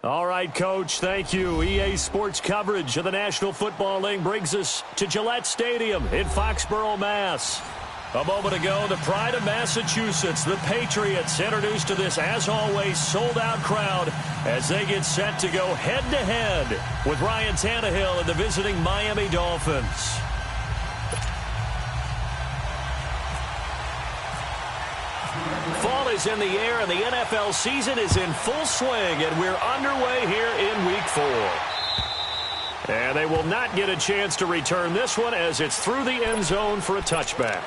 All right, Coach, thank you. EA Sports coverage of the National Football League brings us to Gillette Stadium in Foxborough, Mass. A moment ago, the pride of Massachusetts, the Patriots, introduced to this, as always, sold-out crowd as they get set to go head-to-head with Ryan Tannehill and the visiting Miami Dolphins. Fall is in the air, and the NFL season is in full swing, and we're underway here in Week 4. And they will not get a chance to return this one as it's through the end zone for a touchback.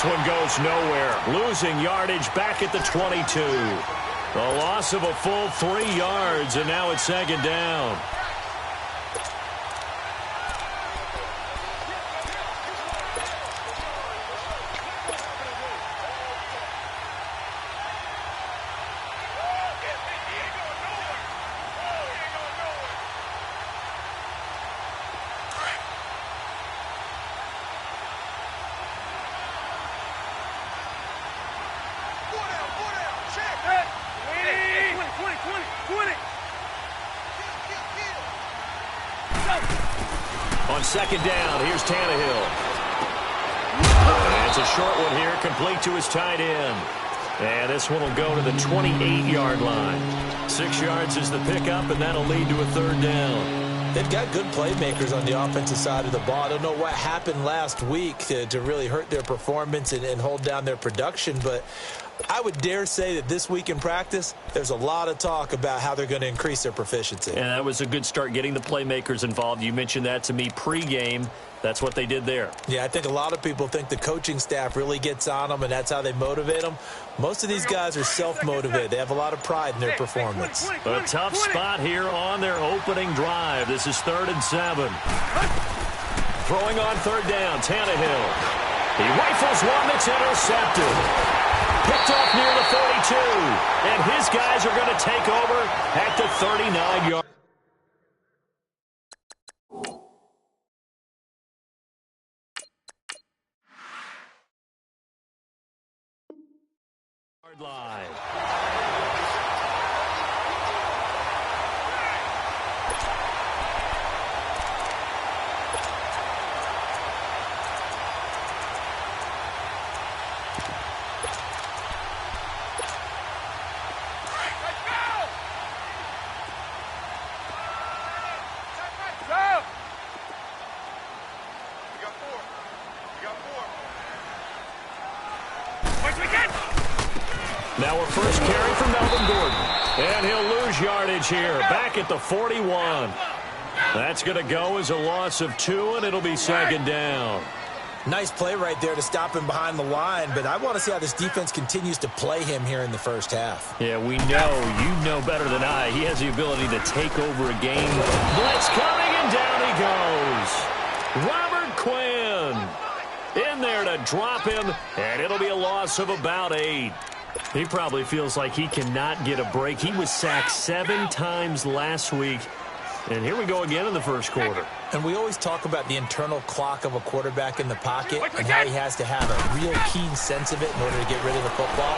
One goes nowhere, losing yardage back at the 22. A loss of a full 3 yards, and now it's second down. On second down, here's Tannehill. And it's a short one here, complete to his tight end. And this one will go to the 28-yard line. 6 yards is the pickup, and that'll lead to a third down. They've got good playmakers on the offensive side of the ball. I don't know what happened last week to really hurt their performance and hold down their production, but I would dare say that this week in practice, there's a lot of talk about how they're going to increase their proficiency. And that was a good start, getting the playmakers involved. You mentioned that to me pregame. That's what they did there. Yeah, I think a lot of people think the coaching staff really gets on them, and that's how they motivate them. Most of these guys are self-motivated. They have a lot of pride in their performance. A tough spot here on their opening drive. This is 3rd and 7. Throwing on third down, Tannehill. He rifles one that's intercepted. Picked off near the 42, and his guys are going to take over at the 39-yard line. Now a first carry for Melvin Gordon. And he'll lose yardage here, back at the 41. That's going to go as a loss of 2, and it'll be second down. Nice play right there to stop him behind the line, but I want to see how this defense continues to play him here in the first half. Yeah, we know. You know better than I. He has the ability to take over a game. Blitz coming, and down he goes. Robert Quinn in there to drop him, and it'll be a loss of about 8. He probably feels like he cannot get a break. He was sacked 7 times last week. And here we go again in the first quarter. And we always talk about the internal clock of a quarterback in the pocket and how he has to have a real keen sense of it in order to get rid of the football.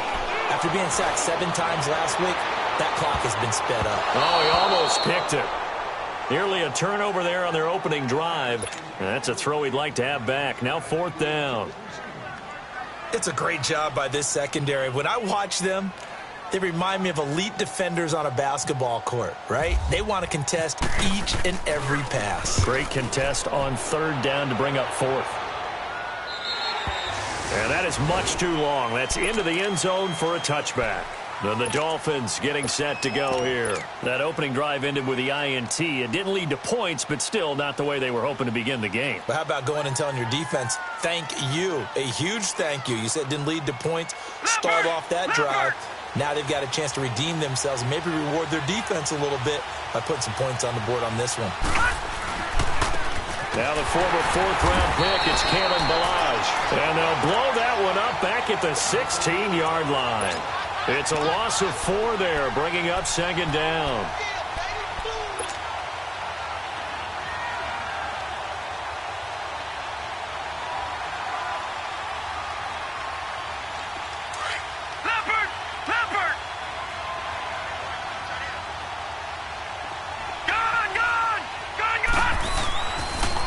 After being sacked 7 times last week, that clock has been sped up. Oh, he almost picked it. Nearly a turnover there on their opening drive. And that's a throw he'd like to have back. Now 4th down. It's a great job by this secondary. When I watch them, they remind me of elite defenders on a basketball court, right? They want to contest each and every pass. Great contest on 3rd down to bring up 4th. And that is much too long. That's into the end zone for a touchback. And the Dolphins getting set to go here. That opening drive ended with the INT. It didn't lead to points, but still not the way they were hoping to begin the game. But how about going and telling your defense, thank you, a huge thank you. You said it didn't lead to points, stalled off that drive. Now they've got a chance to redeem themselves and maybe reward their defense a little bit by putting some points on the board on this one. Now the former fourth-round pick, it's Kalen Ballage. And they'll blow that one up back at the 16-yard line. It's a loss of 4 there, bringing up second down.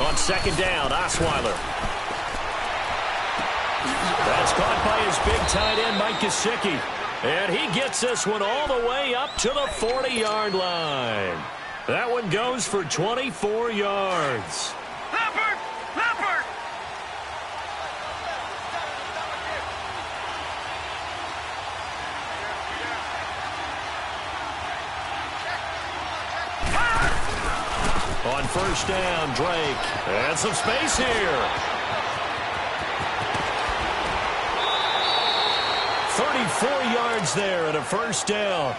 On second down, Osweiler. That's caught by his big tight end, Mike Gesicki. And he gets this one all the way up to the 40-yard line. That one goes for 24 yards. On first down, Drake. And some space here. 34 yards there and a first down.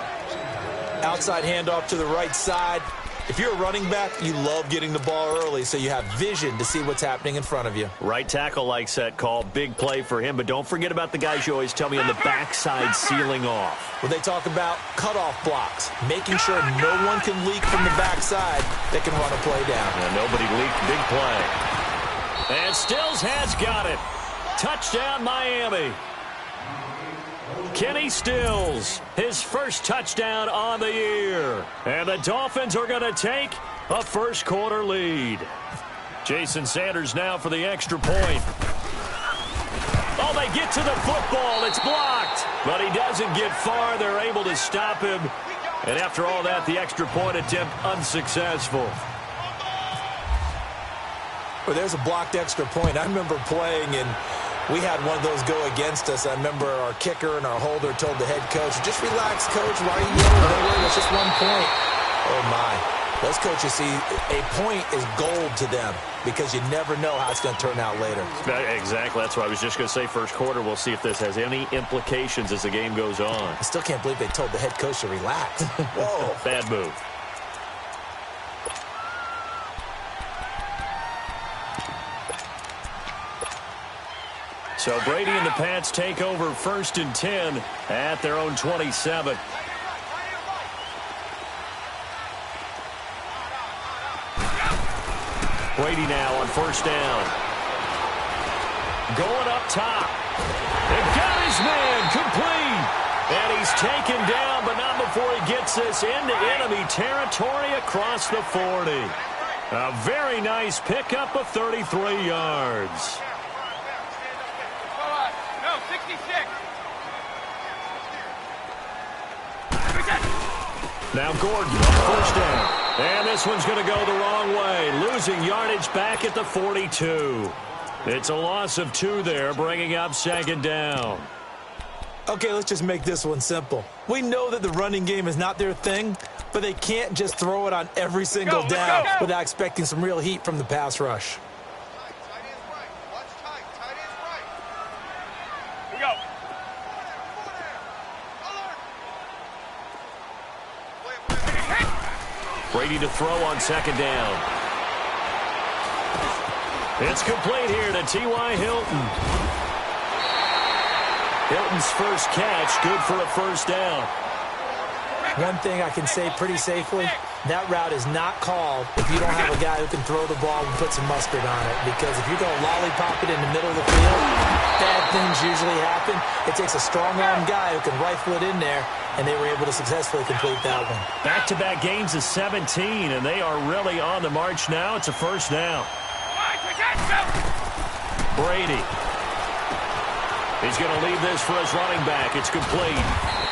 Outside handoff to the right side. If you're a running back, you love getting the ball early so you have vision to see what's happening in front of you. Right tackle likes that call. Big play for him, but don't forget about the guys you always tell me on the backside sealing off. When they talk about cutoff blocks, making sure no one can leak from the backside, they can run a play down. And nobody leaked. Big play. And Stills has got it. Touchdown, Miami. Kenny Stills, his first touchdown on the year. And the Dolphins are going to take a first quarter lead. Jason Sanders now for the extra point. Oh, they get to the football. It's blocked. But he doesn't get far. They're able to stop him. And after all that, the extra point attempt unsuccessful. Well, there's a blocked extra point. I remember playing and we had one of those go against us. I remember our kicker and our holder told the head coach, just relax, coach. Why are you yelling? Don't worry, it's just 1 point. Oh, my. Those coaches see a point is gold to them because you never know how it's going to turn out later. Exactly. That's what I was just going to say. First quarter, we'll see if this has any implications as the game goes on. I still can't believe they told the head coach to relax. Whoa. Bad move. So Brady and the Pats take over 1st and 10 at their own 27. Brady now on first down. Going up top. And got his man complete. And he's taken down, but not before he gets this into enemy territory across the 40. A very nice pickup of 33 yards. Now Gordon on first down. And this one's going to go the wrong way. Losing yardage back at the 42. It's a loss of 2 there, bringing up second down. Okay, let's just make this one simple. We know that the running game is not their thing, but they can't just throw it on every single down without expecting some real heat from the pass rush. Brady to throw on second down. It's complete here to T.Y. Hilton. Hilton's first catch, good for a first down. One thing I can say pretty safely, that route is not called if you don't have a guy who can throw the ball and put some mustard on it. Because if you're going to lollipop it in the middle of the field, bad things usually happen. It takes a strong-arm guy who can rifle it in there, and they were able to successfully complete that one. Back-to-back games of 17, and they are really on the march now. It's a first down. Brady. He's going to leave this for his running back. It's complete.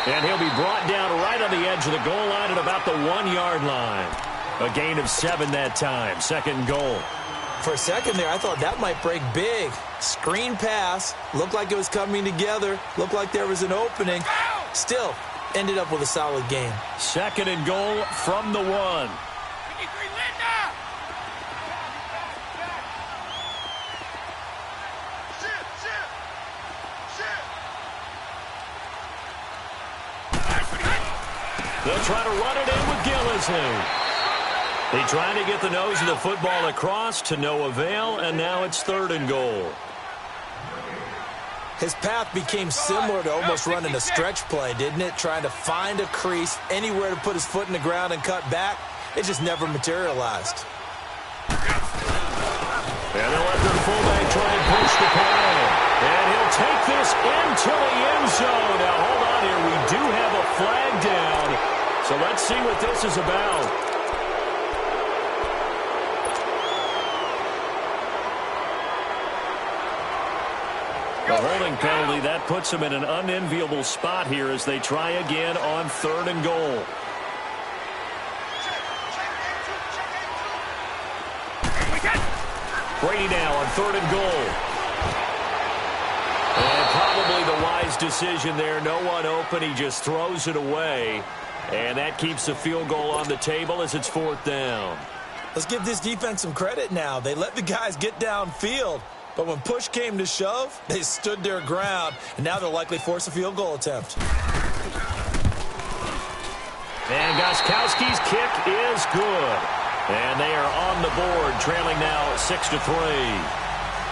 And he'll be brought down right on the edge of the goal line at about the 1-yard line. A gain of 7 that time. Second goal. For a second there, I thought that might break big. Screen pass. Looked like it was coming together. Looked like there was an opening. Still, ended up with a solid game. 2nd and goal from the 1. They'll try to run it in with Gillespie. They trying to get the nose of the football across to no avail, and now it's 3rd and goal. His path became similar to almost running a stretch play, didn't it? Trying to find a crease, anywhere to put his foot in the ground and cut back. It just never materialized. And they'll let their fullback try and push the play. And he'll take this into the end zone. Now, hold on here. We do have a flag down. So let's see what this is about. A holding penalty, that puts them in an unenviable spot here as they try again on 3rd and goal. Brady now on 3rd and goal. And probably the wise decision there. No one open. He just throws it away. And that keeps the field goal on the table as it's 4th down. Let's give this defense some credit now. They let the guys get downfield. But when push came to shove, they stood their ground. And now they'll likely force a field goal attempt. And Gostkowski's kick is good. And they are on the board, trailing now 6-3.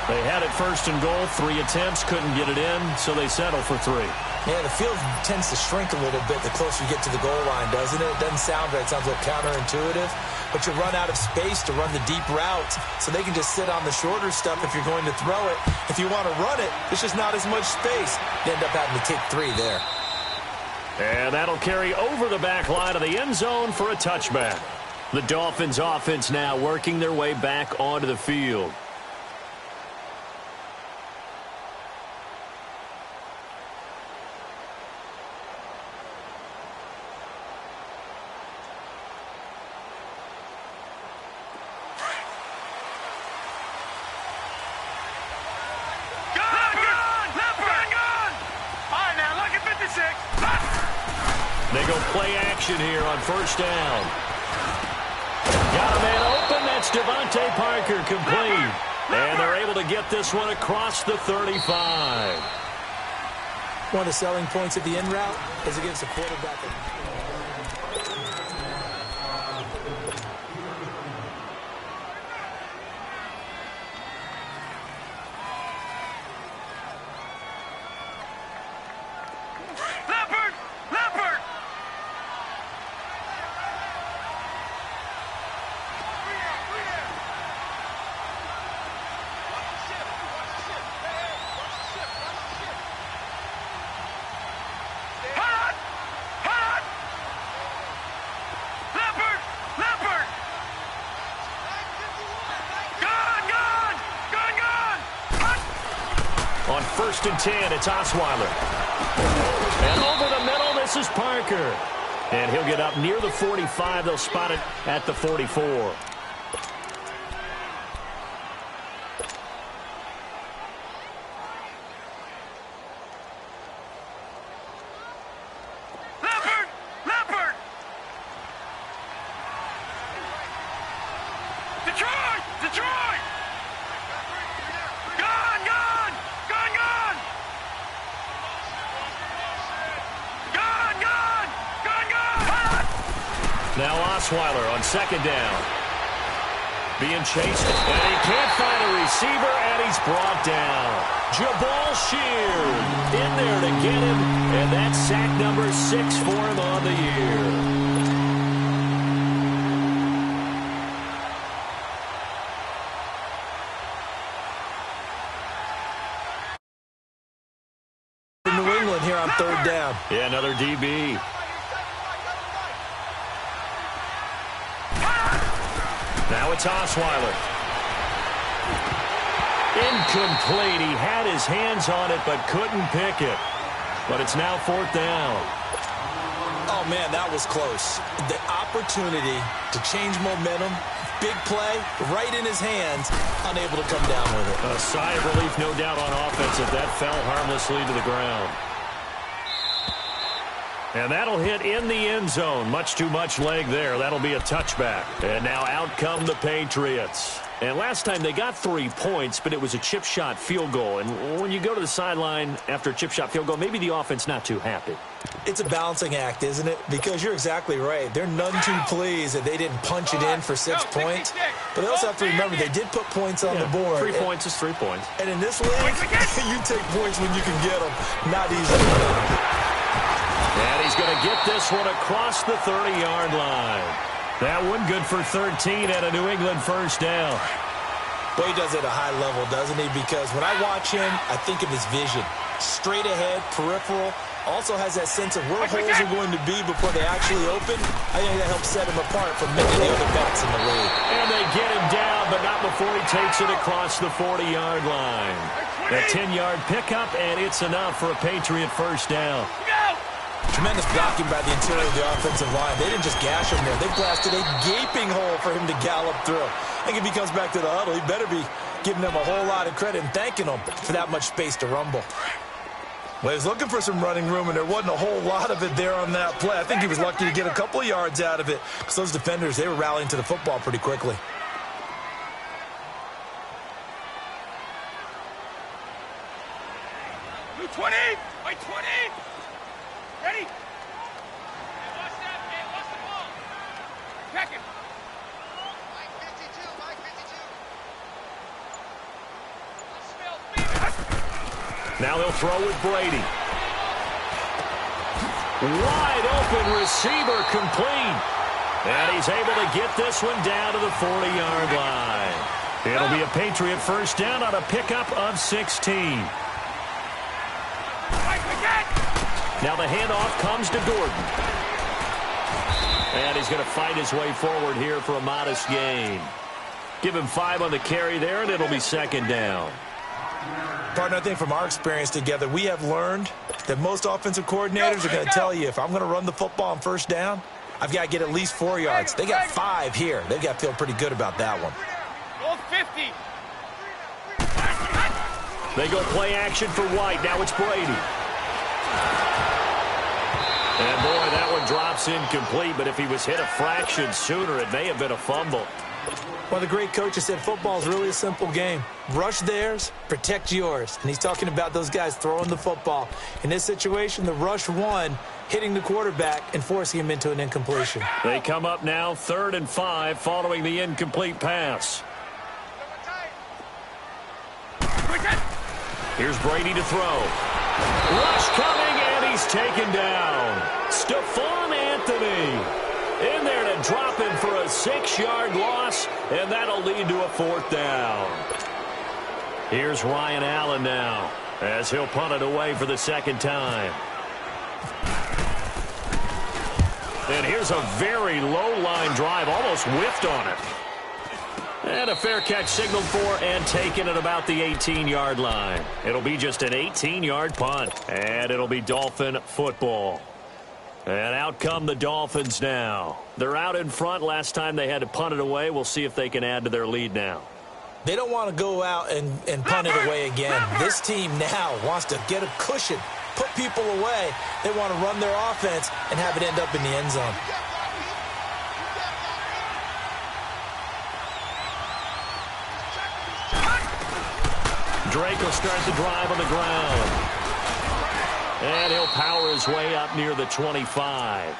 They had it 1st and goal, 3 attempts, couldn't get it in, so they settle for 3. Yeah, the field tends to shrink a little bit the closer you get to the goal line, doesn't it? It doesn't sound right. It sounds a little counterintuitive. But you run out of space to run the deep routes, so they can just sit on the shorter stuff if you're going to throw it. If you want to run it, there's just not as much space. You end up having to take 3 there. And that'll carry over the back line of the end zone for a touchback. The Dolphins offense now working their way back onto the field. They go play action here on 1st down. Got a man open. That's Devontae Parker complete. And they're able to get this one across the 35. One of the selling points of the in route is against a quarterback. On 1st and 10, it's Osweiler. And over the middle, this is Parker. And he'll get up near the 45. They'll spot it at the 44. Now Osweiler on 2nd down. Being chased, and he can't find a receiver, and he's brought down. Jabal Sheard in there to get him, and that's sack number 6 for him on the year. New England here on 3rd down. Yeah, another DB. Now it's Osweiler. Incomplete. He had his hands on it but couldn't pick it. But it's now 4th down. Oh, man, that was close. The opportunity to change momentum, big play, right in his hands, unable to come down with it. A sigh of relief, no doubt, on offense if that fell harmlessly to the ground. And that'll hit in the end zone. Much too much leg there. That'll be a touchback. And now out come the Patriots. And last time they got 3 points, but it was a chip shot field goal. And when you go to the sideline after a chip shot field goal, maybe the offense not too happy. It's a balancing act, isn't it? Because you're exactly right. They're none too pleased that they didn't punch it in for 6 points. But they also have to remember they did put points on the board. 3 points is 3 points. And in this league, you take points when you can get them. Not easily. And he's going to get this one across the 30-yard line. That one good for 13 at a New England first down. Well, he does it at a high level, doesn't he? Because when I watch him, I think of his vision. Straight ahead, peripheral. Also has that sense of where holes are going to be before they actually open. I think that helps set him apart from many of the other backs in the league. And they get him down, but not before he takes it across the 40-yard line. A 10-yard pickup, and it's enough for a Patriot first down. Tremendous blocking by the interior of the offensive line. They didn't just gash him there. They blasted a gaping hole for him to gallop through. I think if he comes back to the huddle, he better be giving them a whole lot of credit and thanking them for that much space to rumble. Well, he was looking for some running room, and there wasn't a whole lot of it there on that play. I think he was lucky to get a couple of yards out of it because those defenders, they were rallying to the football pretty quickly. Blue 20! White 20! Ready? Hey, watch that, man. Watch the ball. Check it. Mike 52, Mike 52. Now they'll throw with Brady. Wide open receiver complete. And he's able to get this one down to the 40-yard line. It'll be a Patriot first down on a pickup of 16. Now the handoff comes to Gordon. And he's going to fight his way forward here for a modest gain. Give him 5 on the carry there, and it'll be second down. Partner, I think from our experience together, we have learned that most offensive coordinators are going to tell you, if I'm going to run the football on first down, I've got to get at least 4 yards. They got 5 here. They've got to feel pretty good about that one. Goal 50. They go play action for White. Now it's Brady. And, boy, that one drops incomplete, but if he was hit a fraction sooner, it may have been a fumble. Well, the great coach has said football is really a simple game. Rush theirs, protect yours. And he's talking about those guys throwing the football. In this situation, the rush won, hitting the quarterback and forcing him into an incompletion. They come up now 3rd and 5 following the incomplete pass. Here's Brady to throw. Rush coming, and he's taken down. Stephon Anthony in there to drop him for a 6-yard loss, and that'll lead to a 4th down. Here's Ryan Allen now as he'll punt it away for the 2nd time. And here's a very low-line drive, almost whiffed on it. And a fair catch signaled for and taken at about the 18-yard line. It'll be just an 18-yard punt, and it'll be Dolphin football. And out come the Dolphins now. They're out in front. Last time they had to punt it away. We'll see if they can add to their lead now. They don't want to go out and punt it away again. This team now wants to get a cushion, put people away. They want to run their offense and have it end up in the end zone. Drake will start the drive on the ground. And he'll power his way up near the 25.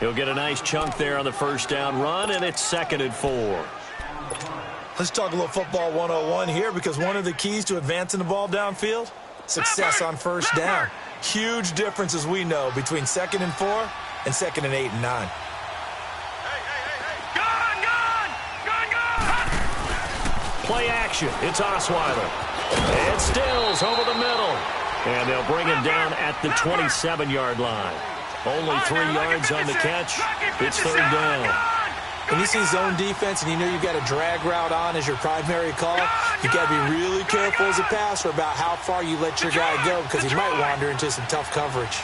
He'll get a nice chunk there on the first down run, and it's 2nd and 4. Let's talk a little football 101 here, because one of the keys to advancing the ball downfield, success on first down. Huge difference, as we know, between 2nd and 4 and 2nd and 8 and 9. Play action. It's Osweiler. And Stills over the middle. And they'll bring him down at the 27-yard line. Only 3 yards on the catch. It's 3rd down. When you see zone defense and you know you've got a drag route on as your primary call, you've got to be really careful as a passer about how far you let your guy go, because he might wander into some tough coverage.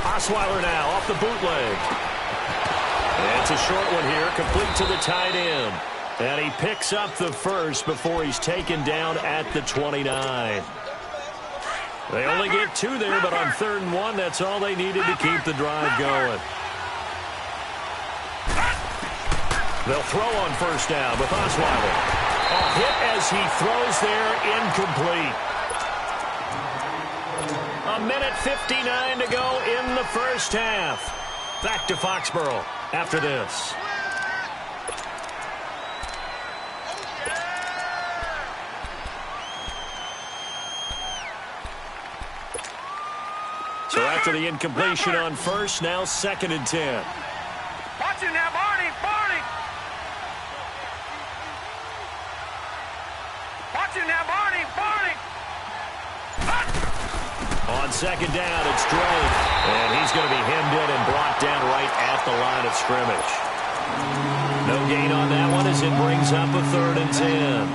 Osweiler now off the bootleg. And it's a short one here, complete to the tight end. And he picks up the first before he's taken down at the 29. They only get 2 there, but on 3rd and 1, that's all they needed to keep the drive going. They'll throw on 1st down with Osweiler. A hit as he throws there, incomplete. 1:59 to go in the 1st half. Back to Foxborough after this. So after the incompletion on 1st, now 2nd and 10. Watch it now, Barney! Barney! Watch it now, Barney! Barney! On 2nd down, it's Drake. And he's going to be hemmed in and brought down right at the line of scrimmage. No gain on that one as it brings up a 3rd and 10.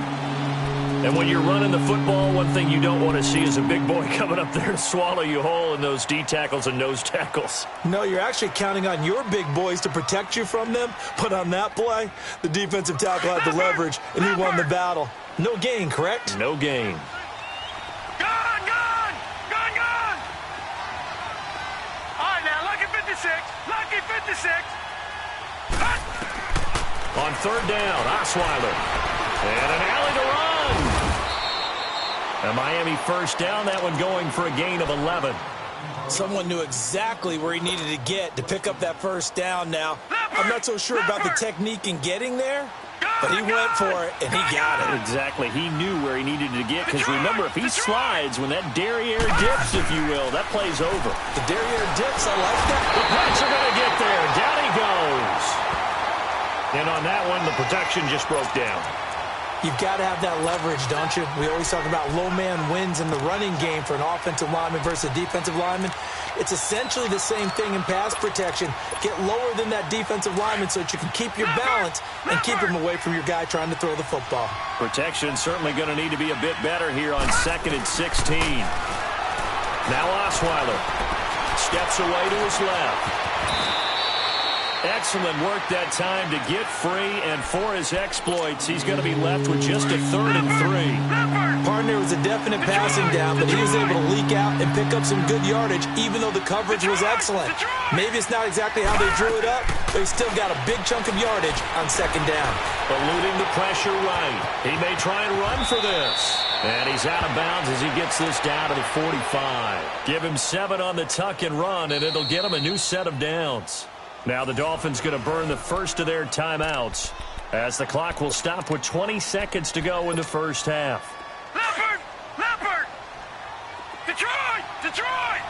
And when you're running the football, one thing you don't want to see is a big boy coming up there to swallow you whole in those D tackles and nose tackles. No, you're actually counting on your big boys to protect you from them. But on that play, the defensive tackle had the leverage, and he won the battle. No gain, correct? No gain. Gone! Gone! Gone! Gone! All right, now, lucky 56. Lucky 56. On 3rd down, Osweiler. And an alley to run. A Miami 1st down, that one going for a gain of 11. Someone knew exactly where he needed to get to pick up that 1st down now. I'm not so sure about the technique in getting there, but he went for it, and he got it. Exactly. He knew where he needed to get, because remember, if he slides, when that derriere dips, if you will, that play's over. The derriere dips, I like that. The Pats are going to get there. Down he goes. And on that one, the protection just broke down. You've got to have that leverage, don't you? We always talk about low man wins in the running game for an offensive lineman versus a defensive lineman. It's essentially the same thing in pass protection. Get lower than that defensive lineman so that you can keep your balance and keep him away from your guy trying to throw the football. Protection certainly going to need to be a bit better here on 2nd and 16. Now Osweiler steps away to his left. Excellent work that time to get free, and for his exploits, he's going to be left with just a 3rd and 3. Partner was a definite passing down, but he was able to leak out and pick up some good yardage, even though the coverage was excellent. Maybe it's not exactly how they drew it up, but he still got a big chunk of yardage on 2nd down. Eluding the pressure right. He may try and run for this. And he's out of bounds as he gets this down to the 45. Give him 7 on the tuck and run, and it'll get him a new set of downs. Now the Dolphins going to burn the first of their timeouts as the clock will stop with 20 seconds to go in the 1st half. Leopard! Leopard! Detroit! Detroit!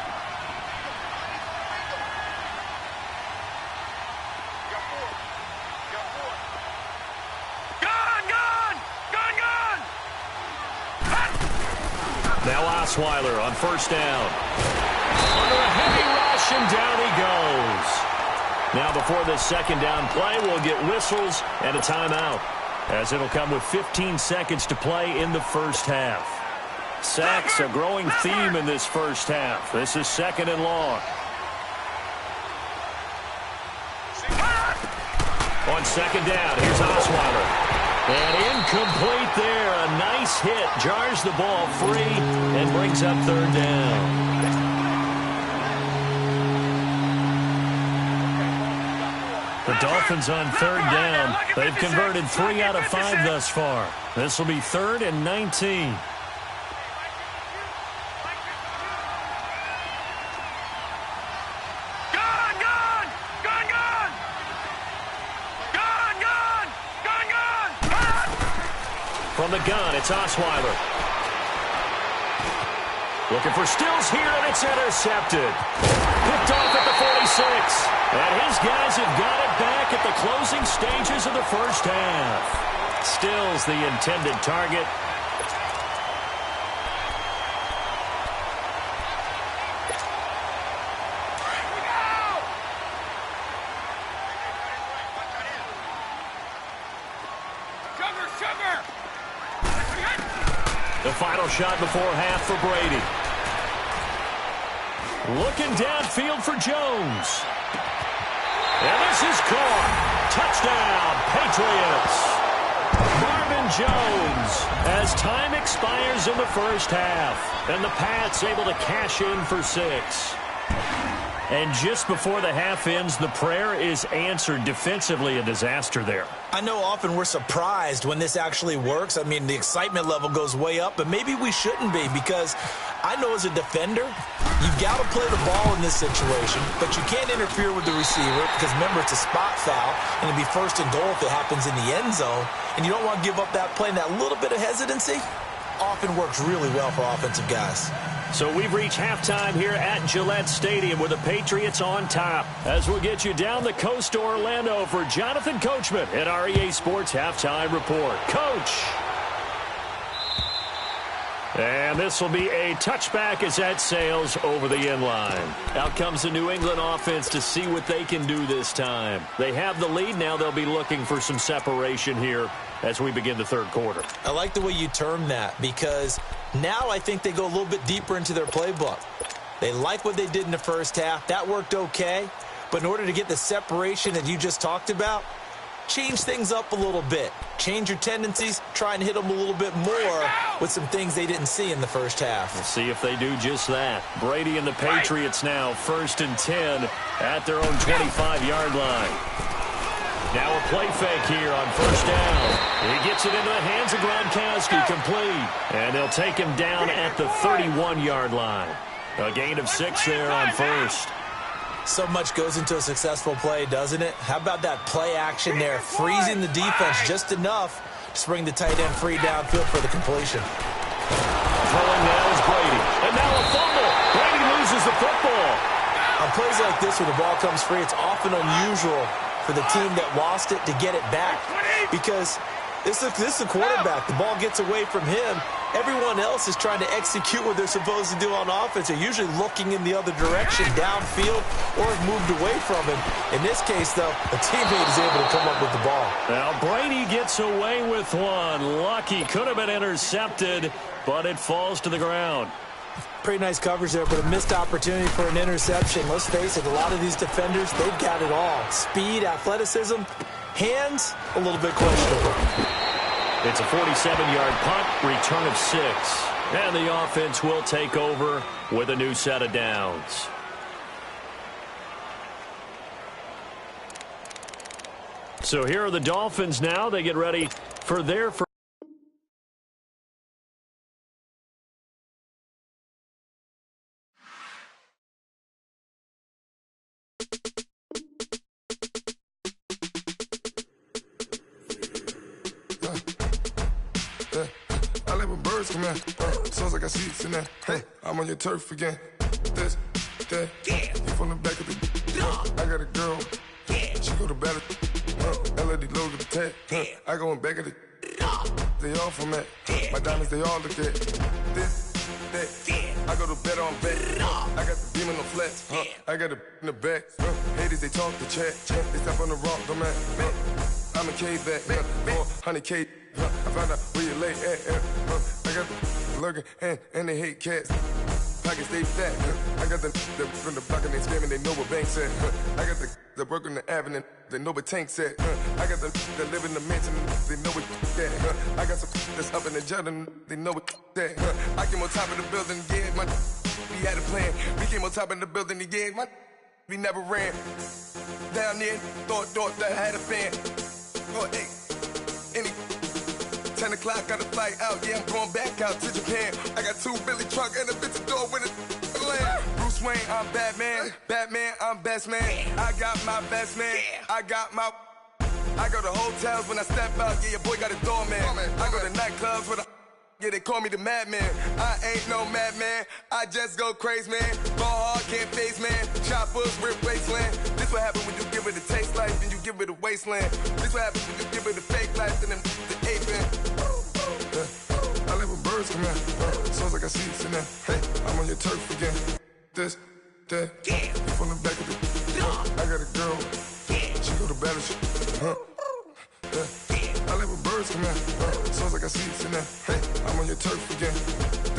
Gone! Gone! Gone! Gone! Now Osweiler on 1st down. Under a heavy rush, and down he goes. Now before this 2nd down play, we'll get whistles and a timeout, as it'll come with 15 seconds to play in the 1st half. Sacks a growing theme in this 1st half. This is 2nd and long. On 2nd down, here's Osweiler. And incomplete there. A nice hit. Jars the ball free and brings up 3rd down. The Dolphins on 3rd down. They've converted 3 out of 5 thus far. This will be 3rd and 19. Gone! Gone! Gone! Gone! Gone! Gone! Gone! Gone! From the gun, it's Osweiler. Looking for Stills here, and it's intercepted. Picked off at the 46. And his guys have got it back at the closing stages of the 1st half. Stills the intended target. The final shot before half for Brady. Looking downfield for Jones. And this is caught. Touchdown, Patriots. Marvin Jones as time expires in the first half. And the Pats able to cash in for 6. And just before the half ends, the prayer is answered. Defensively, a disaster there. I know often we're surprised when this actually works. I mean, the excitement level goes way up, but maybe we shouldn't be, because I know as a defender, you've got to play the ball in this situation, but you can't interfere with the receiver because, remember, it's a spot foul, and it'll be first and goal if it happens in the end zone, and you don't want to give up that play, and that little bit of hesitancy often works really well for offensive guys. So we've reached halftime here at Gillette Stadium with the Patriots on top. As we'll get you down the coast to Orlando for Jonathan Coachman at our EA Sports Halftime Report. Coach! And this will be a touchback as that sails over the end line. Out comes the New England offense to see what they can do this time. They have the lead. Now they'll be looking for some separation here as we begin the third quarter. I like the way you term that, because now I think they go a little bit deeper into their playbook. They like what they did in the first half. That worked okay. But in order to get the separation that you just talked about, change things up a little bit. Change your tendencies. Try and hit them a little bit more with some things they didn't see in the first half. We'll see if they do just that. Brady and the Patriots now 1st and 10 at their own 25-yard line. Now a play fake here on first down. He gets it into the hands of Gronkowski, complete. And they'll take him down at the 31-yard line. A gain of 6 there on first. So much goes into a successful play, doesn't it? How about that play action there, freezing the defense just enough to bring the tight end free downfield for the completion. Throwing now is Brady. And now a fumble. Brady loses the football. On plays like this where the ball comes free, it's often unusual for the team that lost it to get it back, because this is a quarterback. The ball gets away from him. Everyone else is trying to execute what they're supposed to do on offense. They're usually looking in the other direction, downfield, or have moved away from him. In this case, though, a teammate is able to come up with the ball. Now Brady gets away with one. Lucky. Could have been intercepted, but it falls to the ground. Pretty nice coverage there, but a missed opportunity for an interception. Let's face it, a lot of these defenders, they've got it all. Speed, athleticism, hands, a little bit questionable. It's a 47-yard punt, return of 6. And the offense will take over with a new set of downs. So here are the Dolphins now. They get ready for their first. Sounds like I see it's in there. Hey, I'm on your turf again. This, that, you from the back of the. I got a girl. She go to battle. LED logo the tag. I go in back of the. They all from that. My diamonds, they all look at. This, that. I go to bed on bed. I got the beam in the flats. I got it in the back. Haters, they talk the chat. They step on the rock, don't man. I'm a K-back. 400K. I found out where you lay at. I got the lurking and they hate cats. Pockets stay fat. I got the from the block and they screaming, they know what banks at. I got the work on the avenue, they know what tanks at. I got the live in the mansion, they know what that. I got some that's up in the Jordan, they know what that. I came on top of the building, yeah, my we had a plan. We came on top of the building, yeah, my we never ran. Down there, thought that I had a fan. Oh, hey, any 10 o'clock, got a flight out, yeah, I'm going back out to Japan. I got 2 Billy truck and a bitch door with a land. Bruce Wayne, I'm Batman. Batman, I'm best man. I got my best man. I got my. I go to hotels when I step out, yeah, your boy got a doorman. I go to nightclubs with a. Yeah, they call me the madman. I ain't no madman. I just go crazy, man. Ball hard, can't face, man. Choppers, rip wasteland. This what happen when you give it a taste life and you give it a wasteland. This what happens when you give it a fake life and then the ape in. I live with birds come out. Sounds like I see it's in there. Hey, I'm on your turf again. This, that, you from the back of the. I got a girl. She go to battle. I live with birds come out. Sounds like I see it's in there. Hey, I'm on your turf again.